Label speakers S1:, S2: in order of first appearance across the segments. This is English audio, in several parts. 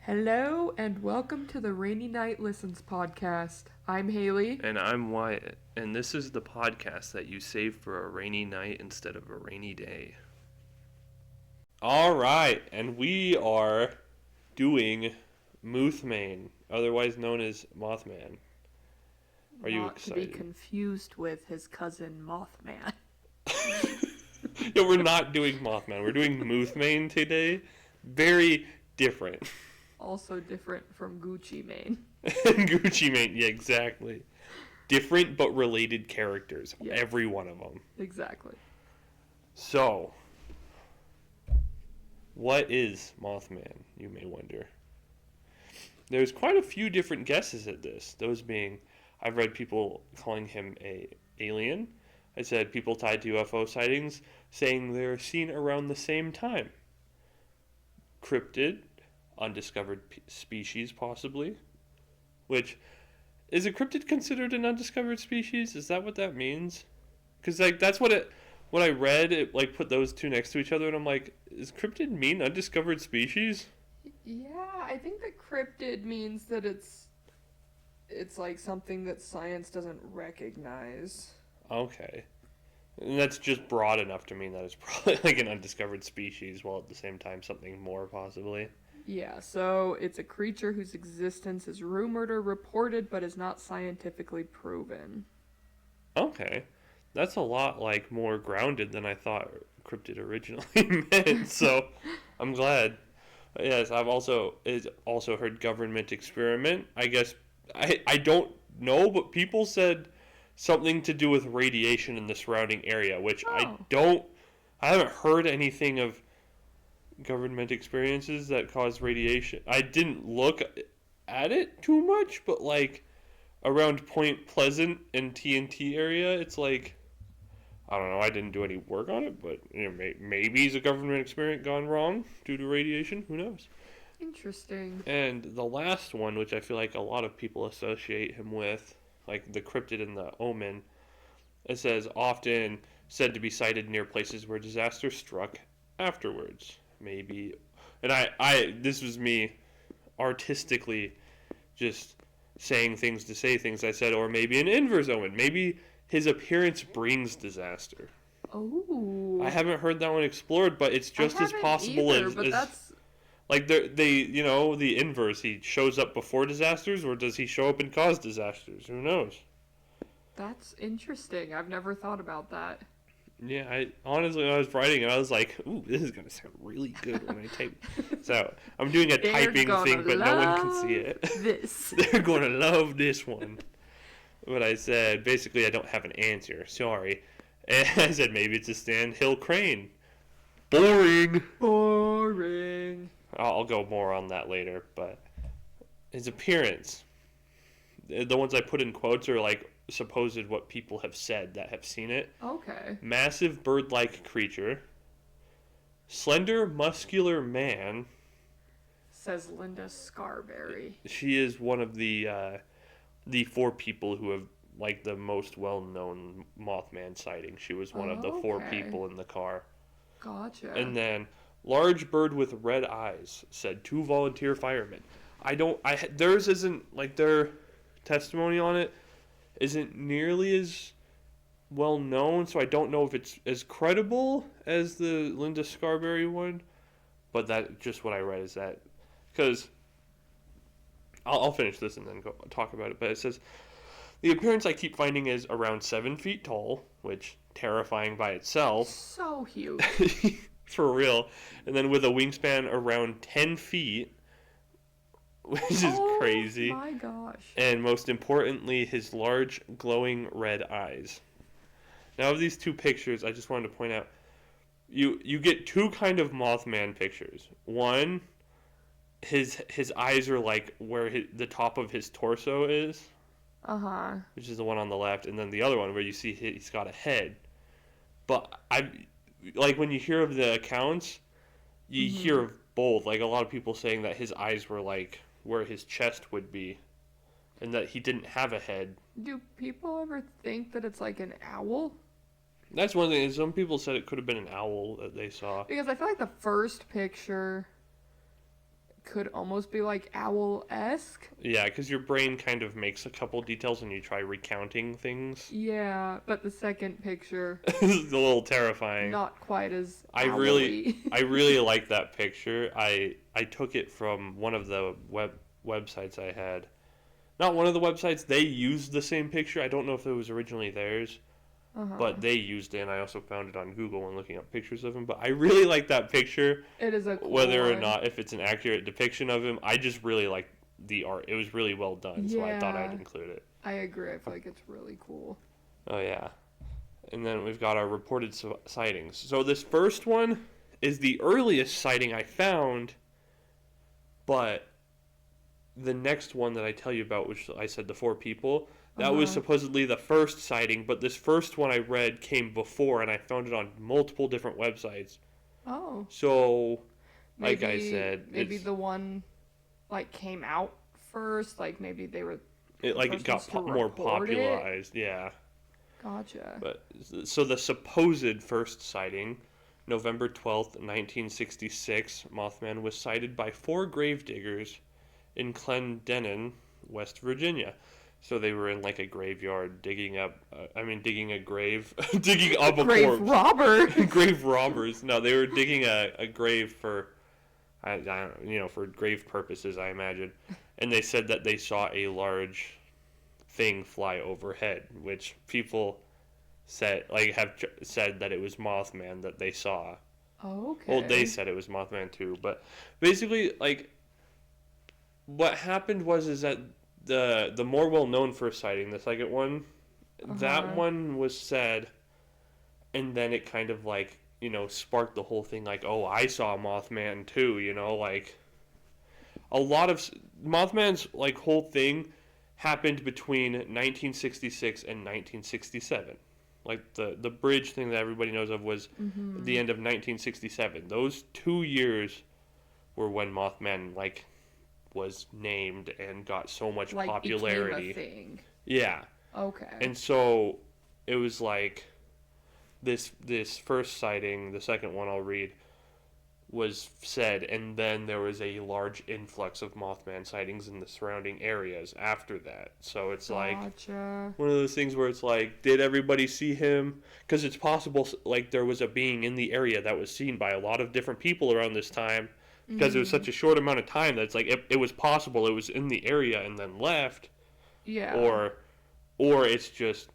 S1: Hello and welcome to the Rainy Night Listens podcast. I'm Haley.
S2: And I'm Wyatt, and this is the podcast that you save for a rainy night instead of a rainy day. All right, and we are doing Mothman, otherwise known as Mothman. Are you excited?
S1: Not to be confused with his cousin Mothman.
S2: No, we're not doing Mothman. We're doing Mothman today. Very different.
S1: Also different from Gucci Mane.
S2: Gucci Mane, yeah, exactly. Different but related characters, yeah. Every one of them.
S1: Exactly.
S2: So, what is Mothman, you may wonder? There's quite a few different guesses at this. Those being, I've read people calling him a alien. I said people tied to UFO sightings saying they're seen around the same time. Cryptid, undiscovered species possibly. Which, is a cryptid considered an undiscovered species? Is that what that means? Because that's what I read, it put those two next to each other, and I'm like, does cryptid mean undiscovered species?
S1: Yeah, I think that cryptid means that it's like something that science doesn't recognize.
S2: Okay. And that's just broad enough to mean that it's probably like an undiscovered species, while at the same time something more possibly.
S1: Yeah, so it's a creature whose existence is rumored or reported but is not scientifically proven.
S2: Okay. That's a lot more grounded than I thought cryptid originally meant, so I'm glad. Yes, I've also heard government experiment. I guess I don't know, but people said something to do with radiation in the surrounding area, which I haven't heard anything of government experiences that cause radiation. I didn't look at it too much, but around Point Pleasant and TNT area, it's I don't know, I didn't do any work on it, but maybe it's a government experiment gone wrong due to radiation. Who knows?
S1: Interesting.
S2: And the last one, which I feel like a lot of people associate him with, like the cryptid and the omen, it says often said to be sighted near places where disaster struck afterwards. Maybe, and I this was me artistically just saying things to say things. I said, or maybe an inverse omen. Maybe his appearance brings disaster.
S1: Oh.
S2: I haven't heard that one explored, but it's just as possible
S1: either, but that's
S2: the inverse. He shows up before disasters, or does he show up and cause disasters? Who knows?
S1: That's interesting. I've never thought about that.
S2: Yeah, I honestly, when I was writing it, I was like, ooh, this is going to sound really good when I type. So, I'm doing a typing thing, but no one can see it.
S1: This.
S2: They're going to love this one. But I said, basically, I don't have an answer. Sorry. And I said, maybe it's a sandhill crane. Boring.
S1: Boring.
S2: I'll go more on that later, but his appearance, the ones I put in quotes are supposed what people have said that have seen it.
S1: Okay.
S2: Massive bird-like creature. Slender, muscular man.
S1: Says Linda Scarberry.
S2: She is one of the four people who have the most well-known Mothman sighting. She was one of the four people in the car.
S1: Gotcha.
S2: And then large bird with red eyes, said 2 volunteer firemen. Theirs isn't their testimony on it isn't nearly as well known, so I don't know if it's as credible as the Linda Scarberry one, but that just what I read is that, because I'll finish this and then go talk about it, but it says, the appearance I keep finding is around 7 feet tall, which terrifying by itself.
S1: So huge.
S2: For real. And then with a wingspan around 10 feet, which is crazy.
S1: Oh my gosh.
S2: And most importantly, his large, glowing red eyes. Now, of these two pictures, I just wanted to point out, you get two kind of Mothman pictures. One, his eyes are where the top of his torso is.
S1: Uh-huh.
S2: Which is the one on the left. And then the other one where you see he's got a head. But when you hear of the accounts, you hear of both. A lot of people saying that his eyes were where his chest would be, and that he didn't have a head.
S1: Do people ever think that it's an owl?
S2: That's one thing. Some people said it could have been an owl that they saw.
S1: Because I feel like the first picture could almost be like owl-esque.
S2: Yeah, because your brain kind of makes a couple details and you try recounting things.
S1: Yeah, but the second picture,
S2: It's a little terrifying.
S1: not quite as
S2: I really like that picture. I took it from one of the websites I had. Not one of the websites. They used the same picture. I don't know if it was originally theirs, but they used it, and I also found it on Google when looking up pictures of him. But I really like that picture.
S1: It is a cool
S2: whether or
S1: one.
S2: not if it's an accurate depiction of him. I just really like the art. It was really well done, so I thought I'd include it.
S1: I agree. I feel like it's really cool.
S2: Oh yeah. And then we've got our reported sightings. So this first one is the earliest sighting I found, but the next one that I tell you about, which I said the 4 people, that was supposedly the first sighting, but this first one I read came before, and I found it on multiple different websites.
S1: Oh.
S2: So, like I said,
S1: maybe the one like came out first. Like maybe they were.
S2: It got more popularized. Yeah.
S1: Gotcha.
S2: But so the supposed first sighting, November 12th, 1966, Mothman was sighted by 4 gravediggers in Clendenin, West Virginia. So they were in like a graveyard digging up, digging a grave, digging up a
S1: grave
S2: corpse.
S1: robber.
S2: Grave robbers. No, they were digging a grave for, I don't, for grave purposes, I imagine. And they said that they saw a large thing fly overhead, which people said have said that it was Mothman that they saw.
S1: Oh, okay.
S2: Well, they said it was Mothman too, but basically, like, what happened is that the more well known first sighting, the second one, that one was said, and then it kind of like sparked the whole thing. Like, oh, I saw Mothman too. Like a lot of Mothman's like whole thing happened between 1966 and 1967. Like the bridge thing that everybody knows of was the end of 1967. Those 2 years were when Mothman like was named and got so much
S1: like
S2: popularity.
S1: Became a thing.
S2: Yeah.
S1: Okay.
S2: And so it was like this first sighting, the second one I'll read, was said, and then there was a large influx of Mothman sightings in the surrounding areas after that. So it's like one of those things where it's like, did everybody see him? Because it's possible like there was a being in the area that was seen by a lot of different people around this time, because it was such a short amount of time that it's like it was possible it was in the area and then left.
S1: Yeah.
S2: Or it's just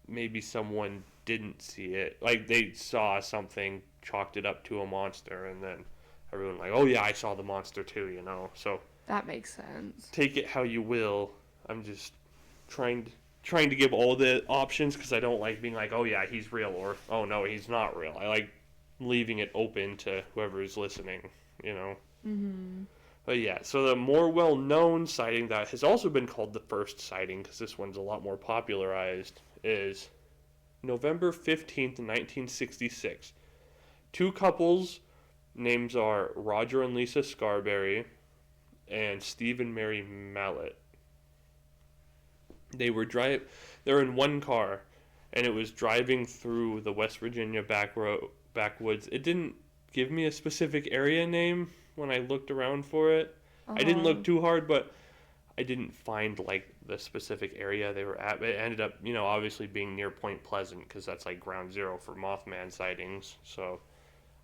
S2: maybe someone didn't see it. Like they saw something, chalked it up to a monster, and then everyone like, oh yeah, I saw the monster too, So
S1: that makes sense.
S2: Take it how you will. I'm just trying to give all the options, because I don't like being like, oh yeah, he's real, or oh no, he's not real. I like leaving it open to whoever is listening, But yeah, so the more well-known sighting that has also been called the first sighting, because this one's a lot more popularized, is November 15th, 1966. 2 couples, names are Roger and Lisa Scarberry and Steve and Mary Mallett. They're in one car, and it was driving through the West Virginia backwoods. It didn't give me a specific area name when I looked around for it. I didn't look too hard, but I didn't find like the specific area they were at. It ended up, obviously being near Point Pleasant, because that's like ground zero for Mothman sightings. So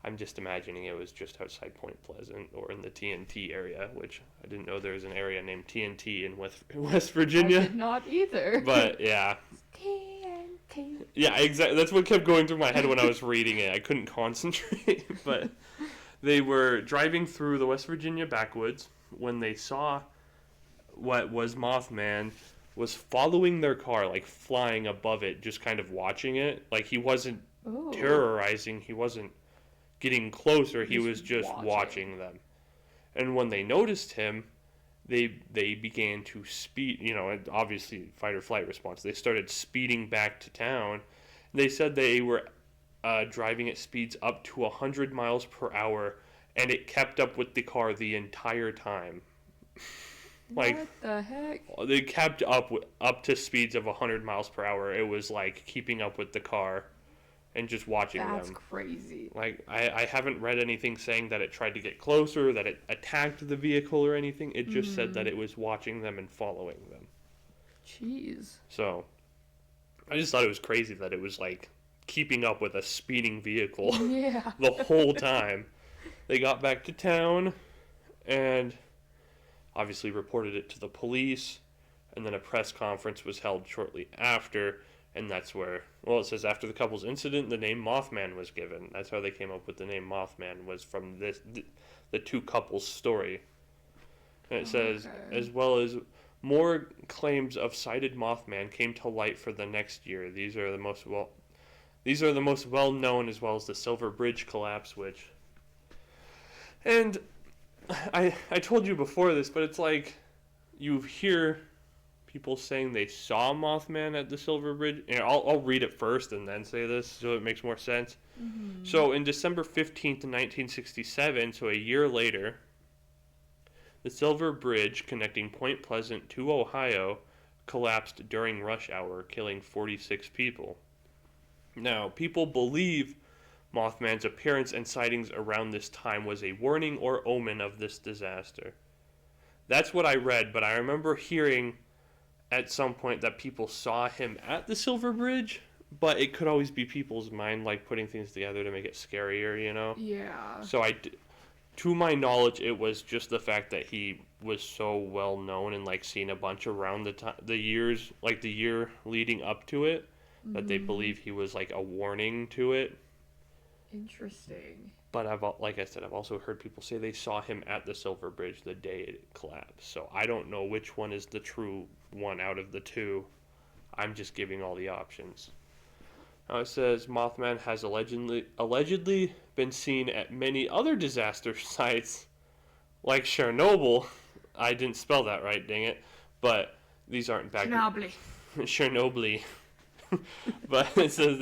S2: I'm just imagining it was just outside Point Pleasant or in the TNT area, which I didn't know there was an area named TNT in West Virginia.
S1: I did not either.
S2: But yeah.
S1: TNT.
S2: Yeah, exactly. That's what kept going through my head when I was reading it. I couldn't concentrate. But they were driving through the West Virginia backwoods when they saw what was Mothman was following their car, like flying above it, just kind of watching it. Like he wasn't terrorizing, he wasn't getting closer, he was just watching them. And when they noticed him, they began to speed, obviously fight or flight response. They started speeding back to town. They said they were driving at speeds up to 100 miles per hour, and it kept up with the car the entire time. Like,
S1: what the heck?
S2: They kept up to speeds of 100 miles per hour. It was like keeping up with the car and just watching
S1: That's
S2: them.
S1: crazy.
S2: Like, I haven't read anything saying that it tried to get closer, that it attacked the vehicle or anything. It just said that it was watching them and following them.
S1: Jeez.
S2: So, I just thought it was crazy that it was, like, keeping up with a speeding vehicle
S1: Yeah.
S2: the whole time. They got back to town and obviously reported it to the police, and then a press conference was held shortly after, and that's where, well, it says after the couple's incident, the name Mothman was given. That's how they came up with the name Mothman, was from the two couples' story. And it says, as well as more claims of sighted Mothman came to light for the next year. These are the most well known, as well as the Silver Bridge collapse, which, and I told you before this, but it's like you hear people saying they saw Mothman at the Silver Bridge. And I'll read it first and then say this so it makes more sense. Mm-hmm. So in December 15th, 1967, so a year later, the Silver Bridge connecting Point Pleasant to Ohio collapsed during rush hour, killing 46 people. Now, people believe Mothman's appearance and sightings around this time was a warning or omen of this disaster. That's what I read, but I remember hearing at some point that people saw him at the Silver Bridge, but it could always be people's mind, like, putting things together to make it scarier, you know?
S1: Yeah.
S2: So to my knowledge, it was just the fact that he was so well known and, like, seen a bunch around the years, like, the year leading up to it, that they believe he was, like, a warning to it.
S1: Interesting.
S2: But like I said, I've also heard people say they saw him at the Silver Bridge the day it collapsed. So I don't know which one is the true one out of the two. I'm just giving all the options. Now it says Mothman has allegedly been seen at many other disaster sites, like Chernobyl. I didn't spell that right, dang it. But these aren't back.
S1: Chernobyl.
S2: Chernobyl. But it says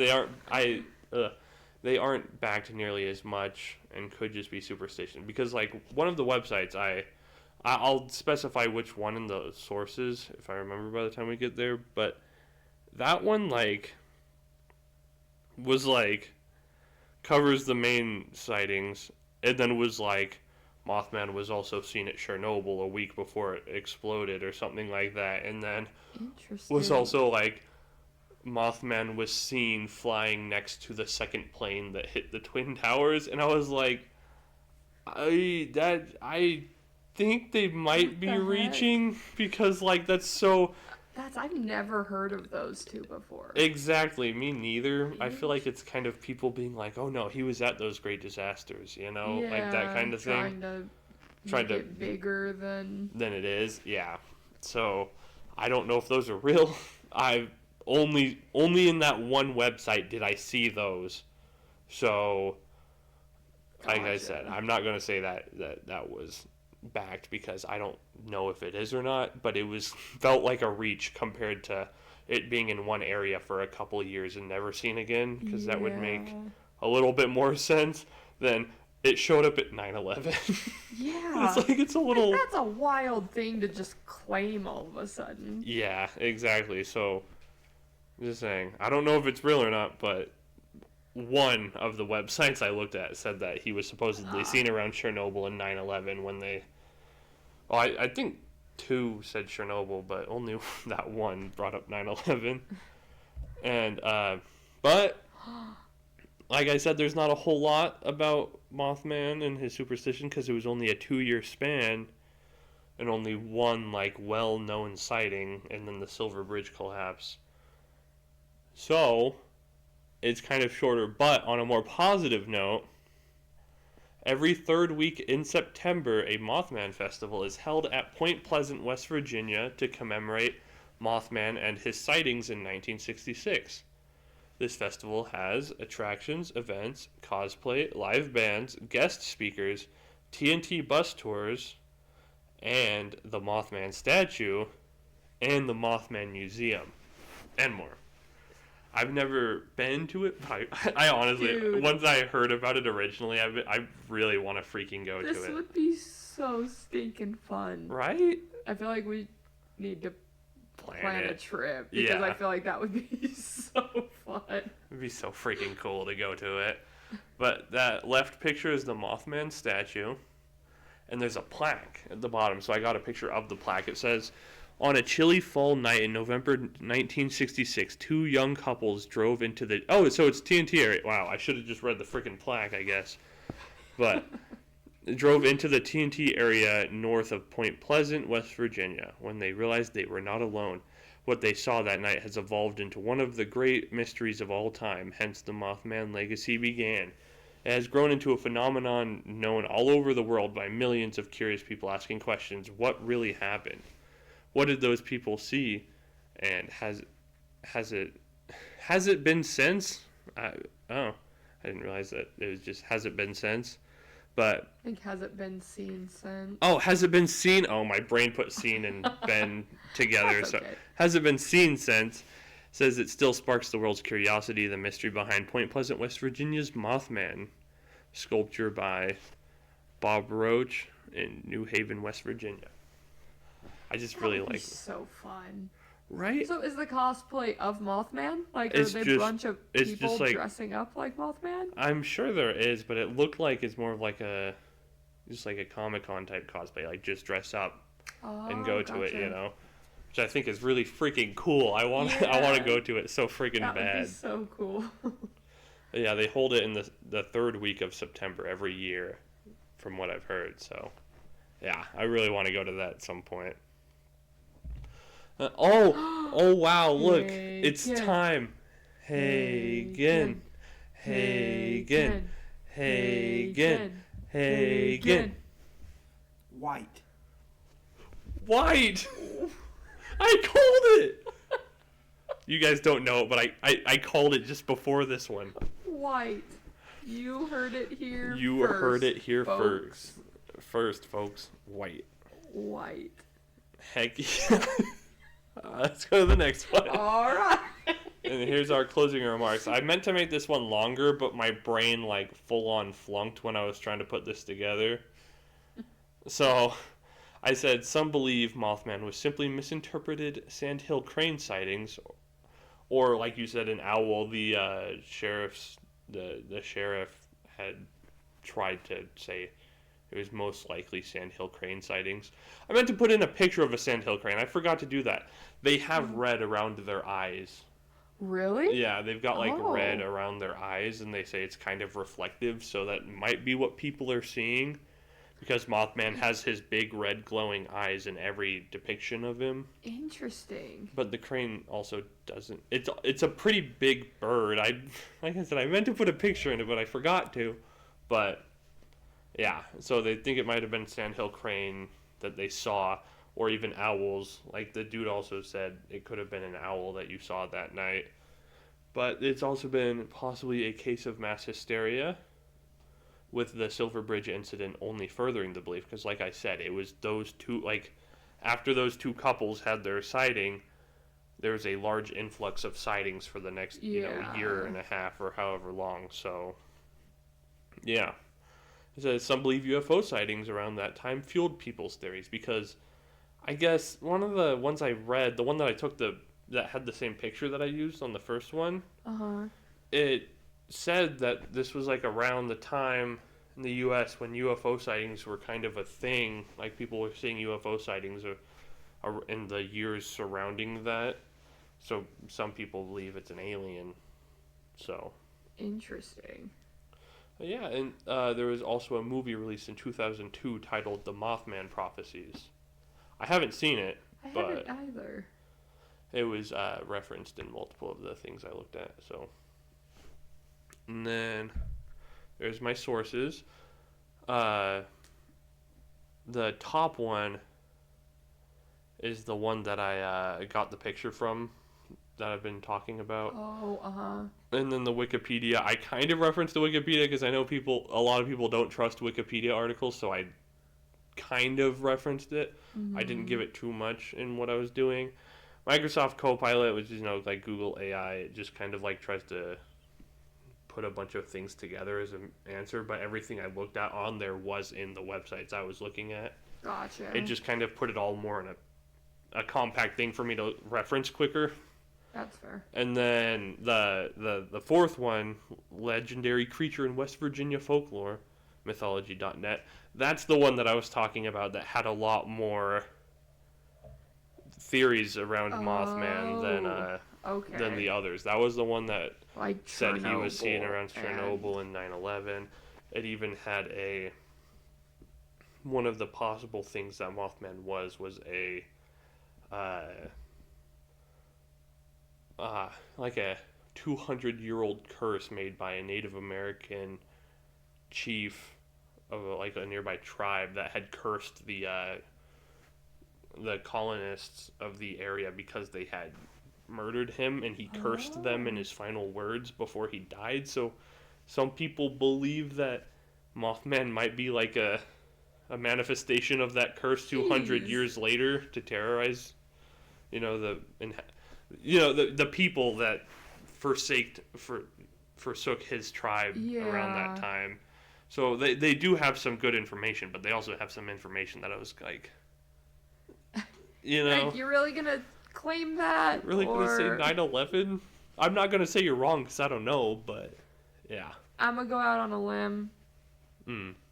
S2: they aren't backed nearly as much and could just be superstition. Because, like, one of the websites, I'll specify which one in the sources, if I remember by the time we get there, but that one, like, was, like, covers the main sightings, and then was, like, Mothman was also seen at Chernobyl a week before it exploded or something like that, and then was also, like, Mothman was seen flying next to the second plane that hit the Twin Towers, and I was like, I think they might be reaching, because, like,
S1: I've never heard of those two before.
S2: Exactly, me neither. I feel like it's kind of people being like, oh no, he was at those great disasters, you know,
S1: yeah,
S2: like that kind of thing.
S1: Trying to make it bigger than
S2: it is, yeah. So I don't know if those are real. Only in that one website did I see those. So, like I said, I'm not going to say that was backed, because I don't know if it is or not, but it felt like a reach compared to it being in one area for a couple of years and never seen again, because that would make a little bit more sense than it showed up at 9/11.
S1: Yeah.
S2: It's like, it's a little...
S1: That's a wild thing to just claim all of a sudden.
S2: Yeah, exactly. So, just saying, I don't know if it's real or not, but one of the websites I looked at said that he was supposedly seen around Chernobyl in 9/11 when they... Well, I think two said Chernobyl, but only that one brought up 9/11. And, but, like I said, there's not a whole lot about Mothman and his superstition, because it was only a 2-year span and only one, like, well-known sighting, and then the Silver Bridge collapse. So, it's kind of shorter, but on a more positive note, every third week in September, a Mothman festival is held at Point Pleasant, West Virginia, to commemorate Mothman and his sightings in 1966. This festival has attractions, events, cosplay, live bands, guest speakers, TNT bus tours, and the Mothman statue, and the Mothman Museum, and more. I've never been to it, but I honestly,
S1: Dude,
S2: once I heard about it originally, I really want to freaking go to it.
S1: This would be so stinking fun.
S2: Right?
S1: I feel like we need to plan a trip because I feel like that would be so fun.
S2: It'd be so freaking cool to go to it. But that left picture is the Mothman statue, and there's a plaque at the bottom. So I got a picture of the plaque. It says, on a chilly fall night in November 1966, two young couples drove into the... Oh, so it's TNT area. Wow, I should have just read the freaking plaque, I guess. But drove into the TNT area north of Point Pleasant, West Virginia, when they realized they were not alone. What they saw that night has evolved into one of the great mysteries of all time, hence the Mothman legacy began. It has grown into a phenomenon known all over the world by millions of curious people asking questions. What really happened? What did those people see? And has it been since? I didn't realize that it was just has it been since. But
S1: I think has it been seen since?
S2: Oh, has it been seen? Oh, my brain put seen and been together.
S1: That's
S2: So
S1: okay.
S2: has it been seen since? Says it still sparks the world's curiosity, the mystery behind Point Pleasant, West Virginia's Mothman. Sculpture by Bob Roach in New Haven, West Virginia. I just
S1: That
S2: really
S1: would be
S2: like
S1: so fun.
S2: Right?
S1: So is the cosplay of Mothman? Like, are
S2: It's
S1: they a
S2: just-
S1: bunch of
S2: it's
S1: people
S2: just like-
S1: dressing up like Mothman?
S2: I'm sure there is, but it looked like it's more of like just like a Comic-Con type cosplay, like just dress up and go to it,
S1: gotcha.
S2: you know, which I think is really freaking cool. I want to
S1: Yeah.
S2: go to it so freaking
S1: That would
S2: bad.
S1: be so cool.
S2: But yeah, they hold it in the third week of September every year, from what I've heard. So yeah, I really want to go to that at some point. Oh wow! Look, it's
S1: Hagen.
S2: time. Hagen, Hagen, Hagen, Hagen.
S3: White.
S2: White! I called it! You guys don't know it, but I called it just before this one.
S1: White. You heard it here
S2: You
S1: first,
S2: heard it here
S1: folks.
S2: first, folks. White.
S1: White.
S2: Heck yeah. Let's go to the next one.
S1: All right.
S2: And here's our closing remarks. I meant to make this one longer, but my brain like full on flunked when I was trying to put this together. So I said some believe Mothman was simply misinterpreted sandhill crane sightings, or like you said, an owl. The sheriff had tried to say it was most likely sandhill crane sightings. I meant to put in a picture of a sandhill crane. I forgot to do that. They have red around their eyes.
S1: Really?
S2: Yeah, they've got like
S1: Oh.
S2: red around their eyes, and they say it's kind of reflective, so that might be what people are seeing. Because Mothman has his big red glowing eyes in every depiction of him.
S1: Interesting.
S2: But the crane also doesn't. It's a pretty big bird. Like I said, I meant to put a picture in it, but I forgot to. But yeah, so they think it might have been sandhill crane that they saw, or even owls. Like the dude also said, it could have been an owl that you saw that night. But it's also been possibly a case of mass hysteria, with the Silver Bridge incident only furthering the belief. Because like I said, it was those two, like after those two couples had their sighting, there was a large influx of sightings for the next
S1: Yeah.
S2: year and a half or however long. So yeah, it says some believe UFO sightings around that time fueled people's theories, because I guess one of the ones I read, the one that I took that had the same picture that I used on the first one, it said that this was like around the time in the U.S. when UFO sightings were kind of a thing. Like people were seeing UFO sightings in the years surrounding that. So some people believe it's an alien. So
S1: Interesting.
S2: yeah, and there was also a movie released in 2002 titled The Mothman Prophecies. I haven't seen it,
S1: I
S2: but
S1: haven't either.
S2: it was referenced in multiple of the things I looked at. So, and then there's my sources. The top one is the one that I got the picture from that I've been talking about.
S1: Oh,
S2: And then the Wikipedia, I kind of referenced the Wikipedia because I know a lot of people don't trust Wikipedia articles, so I kind of referenced it. I didn't give it too much in what I was doing. Microsoft Copilot, which is, like Google AI, it just kind of like tries to put a bunch of things together as an answer, but everything I looked at on there was in the websites I was looking at.
S1: Gotcha.
S2: It just kind of put it all more in a compact thing for me to reference quicker.
S1: That's fair.
S2: And then the fourth one, legendary creature in West Virginia folklore, mythology.net. That's the one that I was talking about that had a lot more theories around Mothman
S1: Okay.
S2: than the others. That was the one that
S1: Like
S2: said he was seen
S1: Chernobyl
S2: around Chernobyl and 9/11. It even had one of the possible things that Mothman was a like a 200-year-old curse made by a Native American chief of like a nearby tribe that had cursed the colonists of the area because they had murdered him, and he cursed them in his final words before he died. So some people believe that Mothman might be like a manifestation of that curse 200 years later to terrorize, the people that forsook his tribe around that time. So they do have some good information, but they also have some information that I was like,
S1: Like, you're really gonna claim that?
S2: Really gonna say 9/11? I'm not gonna say you're wrong because I don't know, but yeah.
S1: I'm gonna go out on a limb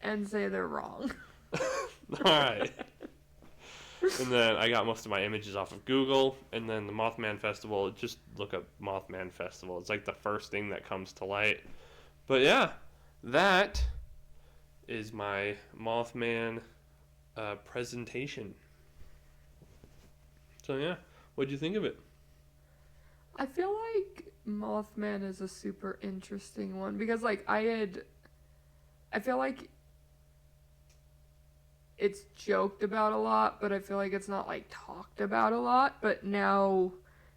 S1: and say they're wrong.
S2: Alright. And then I got most of my images off of Google, and then the Mothman Festival, just look up Mothman Festival. It's like the first thing that comes to light. But yeah, that is my Mothman presentation. So yeah, what'd you think of it?
S1: I feel like Mothman is a super interesting one because, like, I feel like it's joked about a lot, but I feel like it's not, like, talked about a lot. But now,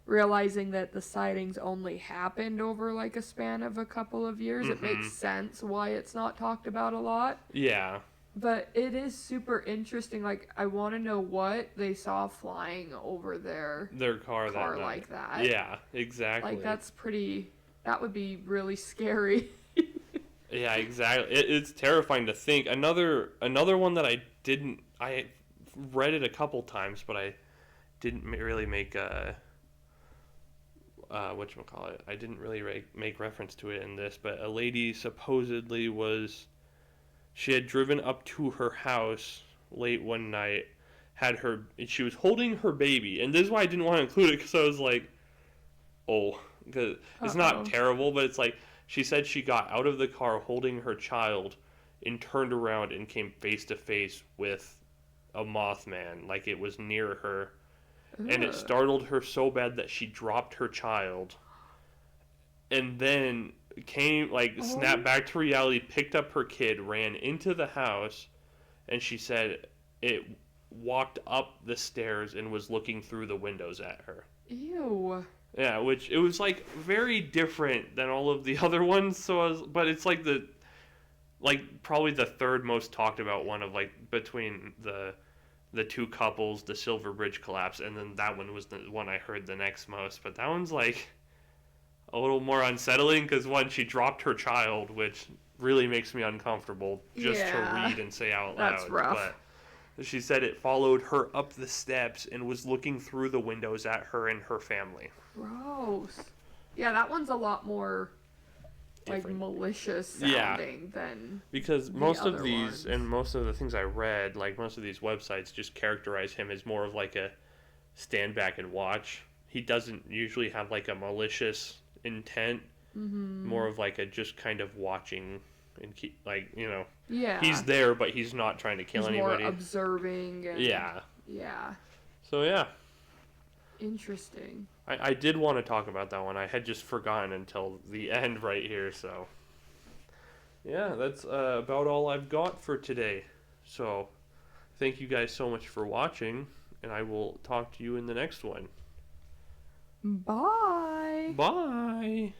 S1: realizing that the sightings only happened over, like, a span of a couple of years, it makes sense why it's not talked about a lot.
S2: Yeah.
S1: But it is super interesting. Like, I want to know what they saw flying over their
S2: car that night.
S1: like that.
S2: Yeah, exactly.
S1: Like, that would be really scary.
S2: Yeah, exactly. It's terrifying to think. Another one that I read it a couple times, but I didn't really make whatchamacallit. I didn't really make reference to it in this, but a lady supposedly she had driven up to her house late one night, she was holding her baby, and this is why I didn't want to include it, because I was like, because it's not terrible, but it's like, she said she got out of the car holding her child and turned around and came face to face with a Mothman, like it was near her. And it startled her so bad that she dropped her child. And then snapped back to reality, picked up her kid, ran into the house, and she said it walked up the stairs and was looking through the windows at her.
S1: Ew.
S2: Yeah, which it was like very different than all of the other ones. But it's like probably the third most talked about one of like between the two couples, the Silver Bridge collapse, and then that one was the one I heard the next most. But that one's like a little more unsettling because one, she dropped her child, which really makes me uncomfortable just to read and say out loud.
S1: That's rough.
S2: But she said it followed her up the steps and was looking through the windows at her and her family.
S1: Gross. Yeah, that one's a lot more
S2: Different.
S1: like malicious sounding than
S2: because
S1: the
S2: most of
S1: other
S2: these
S1: ones.
S2: and most of the things I read, like most of these websites just characterize him as more of like a stand back and watch. He doesn't usually have like a malicious intent, more of like a just kind of watching and keep he's there but he's not trying to kill anybody.
S1: More observing and
S2: yeah
S1: so
S2: yeah,
S1: interesting.
S2: I did want to talk about that one. I had just forgotten until the end right here. So yeah, that's about all I've got for today. So thank you guys so much for watching, and I will talk to you in the next one.
S1: Bye.
S2: Bye.